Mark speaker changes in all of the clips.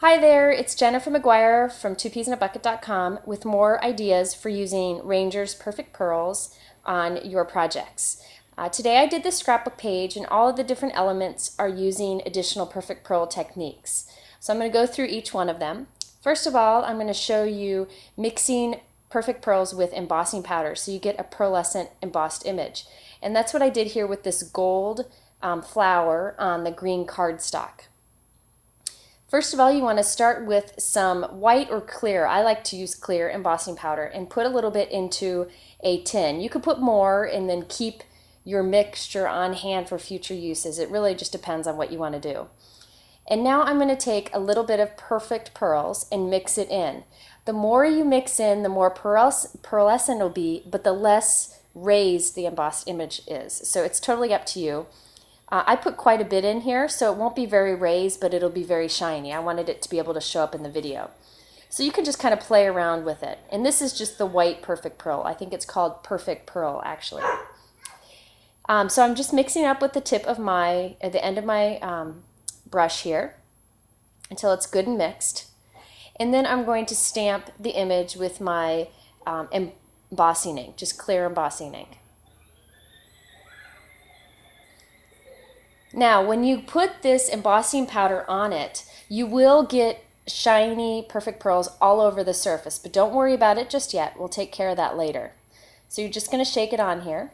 Speaker 1: Hi there, it's Jennifer McGuire from twopeasinabucket.com with more ideas for using Ranger's Perfect Pearls on your projects. Today I did the scrapbook page and all of the different elements are using additional perfect pearl techniques. So I'm going to go through each one of them. First of all, I'm going to show you mixing perfect pearls with embossing powder so you get a pearlescent embossed image. And that's what I did here with this gold flower on the green cardstock. First of all, you want to start with some white or clear, I like to use clear embossing powder, and put a little bit into a tin. You could put more and then keep your mixture on hand for future uses. It really just depends on what you want to do. And now I'm going to take a little bit of perfect pearls and mix it in. The more you mix in, the more pearlescent it'll be, but the less raised the embossed image is. So it's totally up to you. I put quite a bit in here, so it won't be very raised, but it'll be very shiny. I wanted it to be able to show up in the video. So you can just kind of play around with it. And this is just the white perfect pearl. I think it's called perfect pearl, actually. So I'm just mixing up with the tip of the end of my brush here until it's good and mixed. And then I'm going to stamp the image with my embossing ink, just clear embossing ink. Now, when you put this embossing powder on it, you will get shiny perfect pearls all over the surface, but don't worry about it just yet. We'll take care of that later. So you're just going to shake it on here.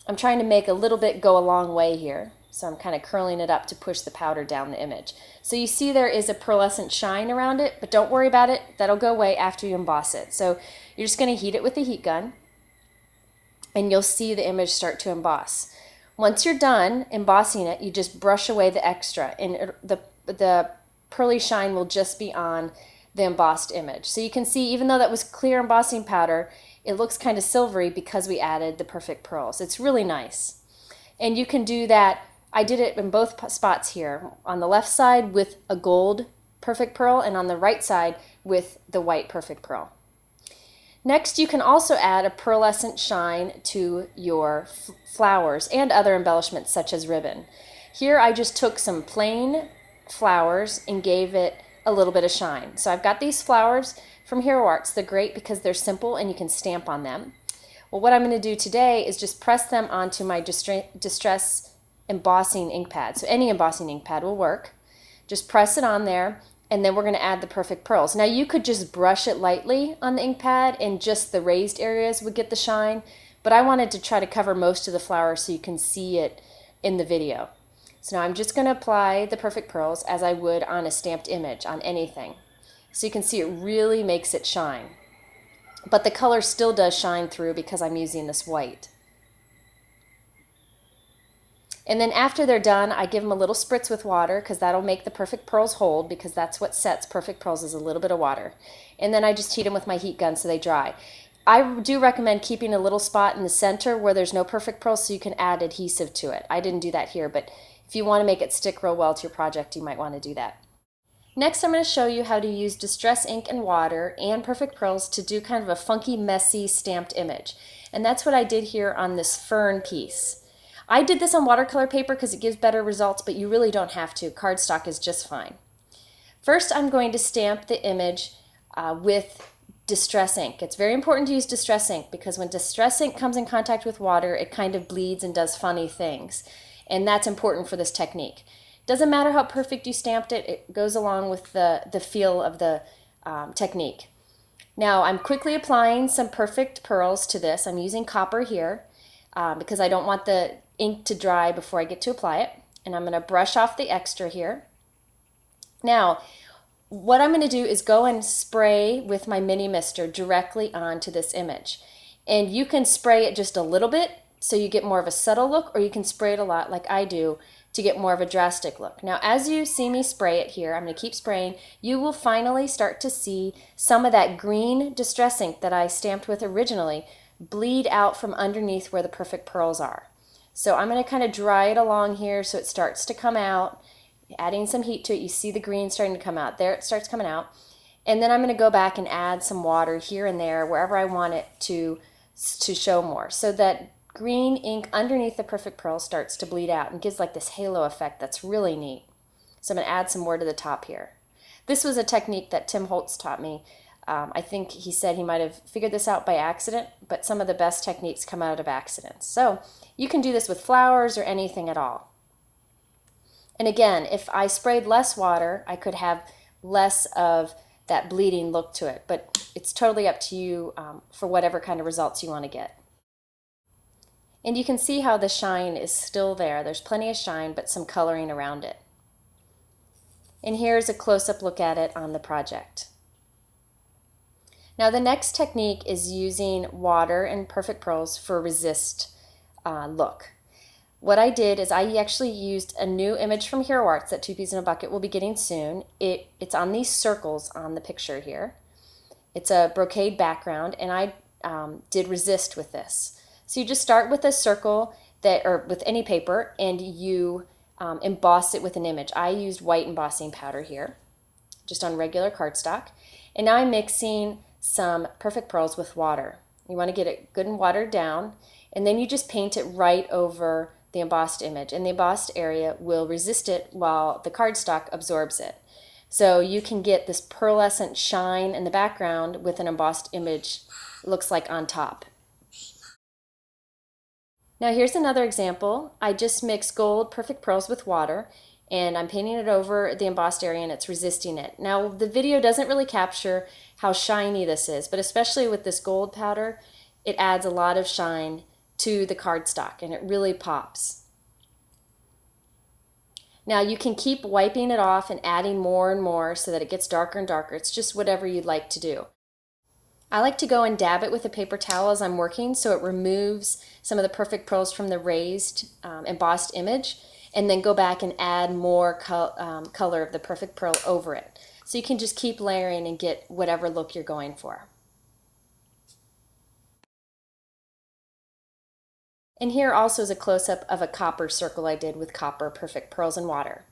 Speaker 1: I'm trying to make a little bit go a long way here, so I'm kind of curling it up to push the powder down the image. So you see there is a pearlescent shine around it, but don't worry about it. That'll go away after you emboss it. So you're just going to heat it with the heat gun, and you'll see the image start to emboss. Once you're done embossing it, you just brush away the extra, and the pearly shine will just be on the embossed image. So you can see, even though that was clear embossing powder, it looks kind of silvery because we added the perfect pearls. It's really nice. And you can do that. I did it in both spots here, on the left side with a gold perfect pearl and on the right side with the white perfect pearl. Next, you can also add a pearlescent shine to your flowers and other embellishments such as ribbon. Here I just took some plain flowers and gave it a little bit of shine. So I've got these flowers from Hero Arts. They're great because they're simple and you can stamp on them. Well, what I'm going to do today is just press them onto my Distress embossing ink pad. So any embossing ink pad will work. Just press it on there. And then we're going to add the perfect pearls. Now you could just brush it lightly on the ink pad and just the raised areas would get the shine, but I wanted to try to cover most of the flower so you can see it in the video. So now I'm just going to apply the perfect pearls as I would on a stamped image on anything. So you can see it really makes it shine. But the color still does shine through because I'm using this white. And then after they're done, I give them a little spritz with water because that'll make the perfect pearls hold, because that's what sets perfect pearls, is a little bit of water. And then I just heat them with my heat gun so they dry. I do recommend keeping a little spot in the center where there's no perfect pearls so you can add adhesive to it. I didn't do that here, but if you want to make it stick real well to your project, you might want to do that. Next, I'm going to show you how to use distress ink and water and perfect pearls to do kind of a funky, messy stamped image. And that's what I did here on this fern piece. I did this on watercolor paper because it gives better results, but you really don't have to. Cardstock is just fine. First, I'm going to stamp the image with distress ink. It's very important to use distress ink because when distress ink comes in contact with water, it kind of bleeds and does funny things. And that's important for this technique. Doesn't matter how perfect you stamped it, it goes along with the feel of the technique. Now, I'm quickly applying some perfect pearls to this. I'm using copper here because I don't want the ink to dry before I get to apply it. And I'm going to brush off the extra here. Now, what I'm going to do is go and spray with my mini mister directly onto this image. And you can spray it just a little bit so you get more of a subtle look, or you can spray it a lot like I do to get more of a drastic look. Now, as you see me spray it here, I'm going to keep spraying, you will finally start to see some of that green distress ink that I stamped with originally bleed out from underneath where the perfect pearls are. So I'm going to kind of dry it along here so it starts to come out. Adding some heat to it, you see the green starting to come out. There it starts coming out. And then I'm going to go back and add some water here and there wherever I want it to show more, so that green ink underneath the perfect pearl starts to bleed out and gives like this halo effect that's really neat. So I'm going to add some more to the top here. This was a technique that Tim Holtz taught me. I think he said he might have figured this out by accident, but some of the best techniques come out of accidents. So you can do this with flowers or anything at all. And again, if I sprayed less water, I could have less of that bleeding look to it, but it's totally up to you for whatever kind of results you want to get. And you can see how the shine is still there. There's plenty of shine, but some coloring around it. And here's a close-up look at it on the project. Now the next technique is using water and Perfect Pearls for a resist look. What I did is I actually used a new image from Hero Arts that Two Peas in a Bucket will be getting soon. It's on these circles on the picture here. It's a brocade background, and I did resist with this. So you just start with a circle or with any paper, and you emboss it with an image. I used white embossing powder here, just on regular cardstock. And now I'm mixing some Perfect Pearls with water. You want to get it good and watered down, and then you just paint it right over the embossed image, and the embossed area will resist it while the cardstock absorbs it. So you can get this pearlescent shine in the background with an embossed image, looks like on top. Now here's another example. I just mixed gold Perfect Pearls with water, and I'm painting it over the embossed area and it's resisting it. Now the video doesn't really capture how shiny this is, but especially with this gold powder, it adds a lot of shine to the cardstock and it really pops. Now you can keep wiping it off and adding more and more so that it gets darker and darker. It's just whatever you'd like to do. I like to go and dab it with a paper towel as I'm working so it removes some of the Perfect Pearls from the raised embossed image, and then go back and add more color of the Perfect Pearl over it. So you can just keep layering and get whatever look you're going for. And here also is a close-up of a copper circle I did with copper Perfect Pearls and water.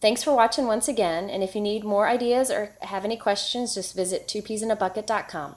Speaker 1: Thanks for watching once again, and if you need more ideas or have any questions, just visit twopeasinabucket.com.